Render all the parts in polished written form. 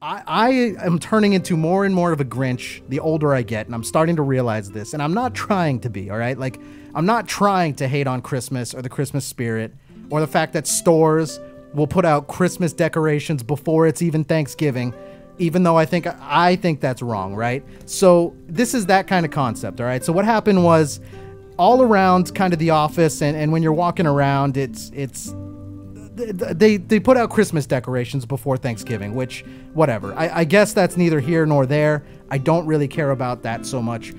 I am turning into more and more of a Grinch the older I get, and I'm starting to realize this, and I'm not trying to be, all right? Like, I'm not trying to hate on Christmas or the Christmas spirit or the fact that stores will put out Christmas decorations before it's even Thanksgiving, even though I think that's wrong, right? So this is that kind of concept, all right? So what happened was all around kind of the office, and when you're walking around, they put out Christmas decorations before Thanksgiving, which, whatever. I guess that's neither here nor there. I don't really care about that so much.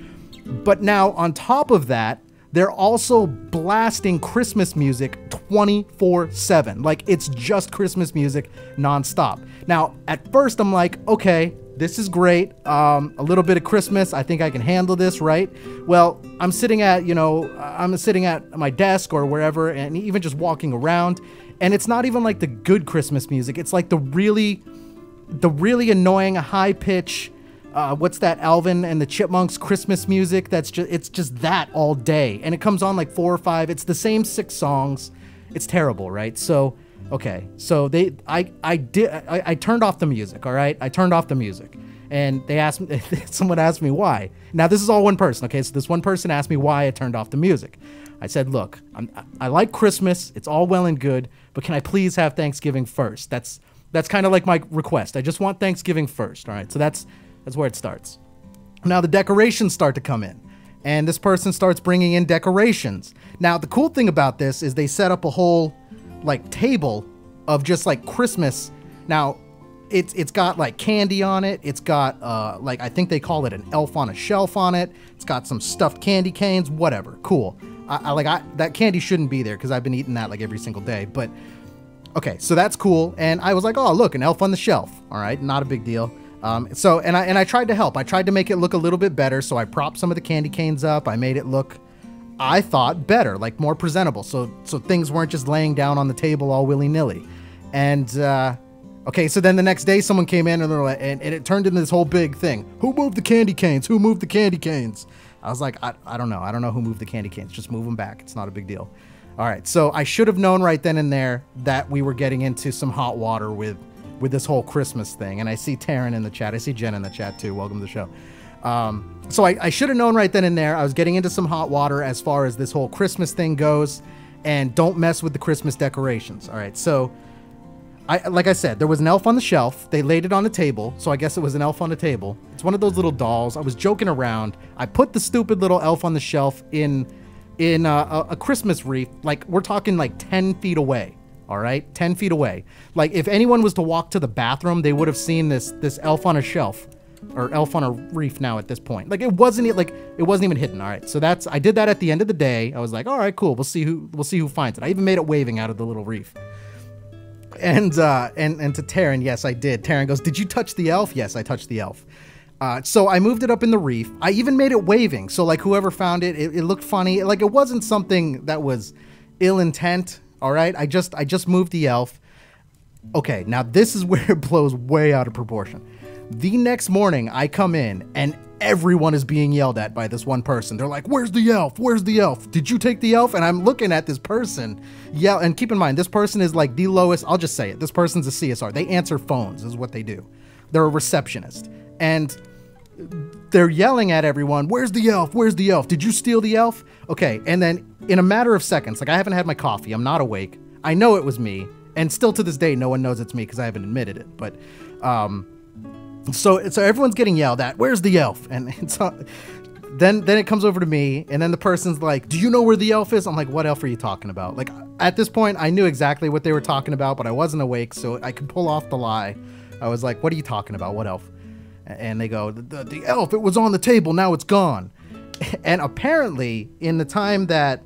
But now, on top of that, they're also blasting Christmas music 24/7. Like, it's just Christmas music nonstop. Now, at first, I'm like, okay, this is great. A little bit of Christmas. I think I can handle this, right? Well, I'm sitting at my desk or wherever, and even just walking around, and it's not even like the good Christmas music. It's like the really annoying high pitch, what's that, Alvin and the Chipmunks Christmas music? It's just that all day, and it comes on like 4 or 5. It's the same 6 songs. It's terrible, right? So, okay, so I turned off the music. All right, I turned off the music, and they asked me, someone asked me why. Now this is all one person. Okay, so this one person asked me why I turned off the music. I said, look, I like Christmas. It's all well and good, but can I please have Thanksgiving first? That's kind of like my request. I just want Thanksgiving first. All right, so that's where it starts. Now the decorations start to come in, and this person starts bringing in decorations. Now the cool thing about this is they set up a whole like table of just like Christmas. Now it's got like candy on it. It's got like, I think they call it an elf on a shelf on it. It's got some stuffed candy canes, whatever. Cool. That candy shouldn't be there because I've been eating that like every single day. But okay, so that's cool. And I was like, oh, look, an elf on the shelf. All right, not a big deal. So I tried to help. I tried to make it look a little bit better. So I propped some of the candy canes up. I made it look, I thought, better, like more presentable. So things weren't just laying down on the table all willy-nilly. And okay, so then the next day someone came in and they're like, and it turned into this whole big thing. Who moved the candy canes? Who moved the candy canes? I was like, I don't know. I don't know who moved the candy canes. Just move them back. It's not a big deal. All right, so I should have known right then and there that we were getting into some hot water with this whole Christmas thing. And I see Taryn in the chat. I see Jen in the chat too. Welcome to the show. So I should have known right then and there I was getting into some hot water as far as this whole Christmas thing goes, and don't mess with the Christmas decorations. All right, so like I said, there was an elf on the shelf. They laid it on the table, so I guess it was an elf on the table. It's one of those little dolls. I was joking around. I put the stupid little elf on the shelf in a Christmas wreath. Like, we're talking like 10 feet away. All right, 10 feet away. Like, if anyone was to walk to the bathroom, they would have seen this elf on a shelf, or elf on a wreath now at this point. Like, it wasn't even hidden. All right, so I did that at the end of the day. I was like, all right, cool. We'll see who finds it. I even made it waving out of the little wreath. And to Taryn, yes, I did. Taryn goes, did you touch the elf? Yes, I touched the elf. So I moved it up in the wreath. I even made it waving. So like whoever found it, it looked funny. Like, it wasn't something that was ill intent. All right. I just moved the elf. Okay. Now this is where it blows way out of proportion. The next morning I come in and everyone is being yelled at by this one person. They're like, where's the elf? Where's the elf? Did you take the elf? And I'm looking at this person yell. And keep in mind, this person is like the lowest. I'll just say it. This person's a CSR. They answer phones is what they do. They're a receptionist. And they're yelling at everyone. Where's the elf? Where's the elf? Did you steal the elf? Okay. And then in a matter of seconds, like, I haven't had my coffee. I'm not awake. I know it was me. And still to this day, no one knows it's me because I haven't admitted it. But, so everyone's getting yelled at. Where's the elf? And it's then it comes over to me, and then the person's like, do you know where the elf is? I'm like, what elf are you talking about? Like, at this point, I knew exactly what they were talking about, but I wasn't awake, so I could pull off the lie. I was like, what are you talking about? What elf? And they go, the elf, it was on the table, now it's gone. And apparently, in the time that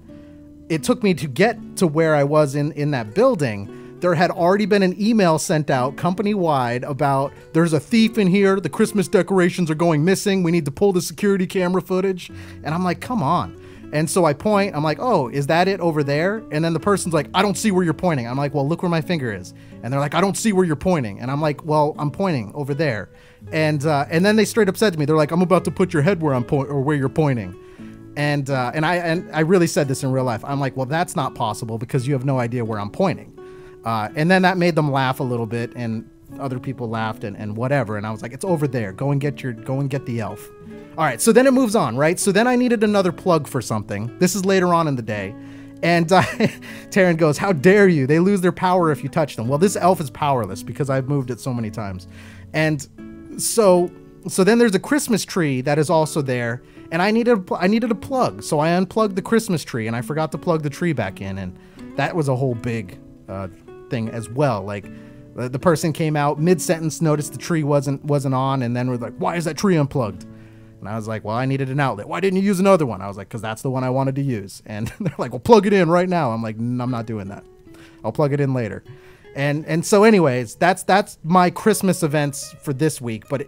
it took me to get to where I was in that building, there had already been an email sent out company-wide about, there's a thief in here, the Christmas decorations are going missing, we need to pull the security camera footage. And I'm like, come on. And so I point, I'm like, oh, is that it over there? And then the person's like, I don't see where you're pointing. I'm like, well, look where my finger is. And they're like, I don't see where you're pointing. And I'm like, well, I'm pointing over there. And then they straight up said to me, they're like, I'm about to put your head where where you're pointing. And I really said this in real life. I'm like, well, that's not possible because you have no idea where I'm pointing. And then that made them laugh a little bit. And other people laughed and whatever. And I was like, it's over there. Go and get the elf. All right. So then it moves on, right? So then I needed another plug for something. This is later on in the day. And Taryn goes, how dare you? They lose their power if you touch them. Well, this elf is powerless because I've moved it so many times. And so then there's a Christmas tree that is also there. And I needed a plug. So I unplugged the Christmas tree and I forgot to plug the tree back in. And that was a whole big thing as well. Like the person came out mid-sentence, noticed the tree wasn't on, and then was like, why is that tree unplugged? And I was like, well, I needed an outlet. Why didn't you use another one? I was like, because that's the one I wanted to use. And they're like, well, plug it in right now. I'm like, I'm not doing that. I'll plug it in later. And so anyways, that's my Christmas events for this week. But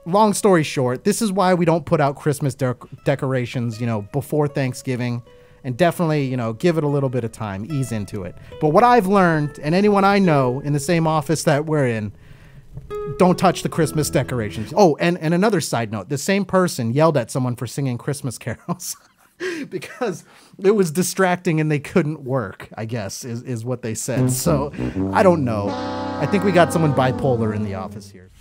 long story short, this is why we don't put out Christmas decorations, before Thanksgiving. And definitely, give it a little bit of time, ease into it. But what I've learned, and anyone I know in the same office that we're in, don't touch the Christmas decorations. Oh, and another side note, the same person yelled at someone for singing Christmas carols because it was distracting and they couldn't work, I guess, is what they said. So I don't know. I think we got someone bipolar in the office here.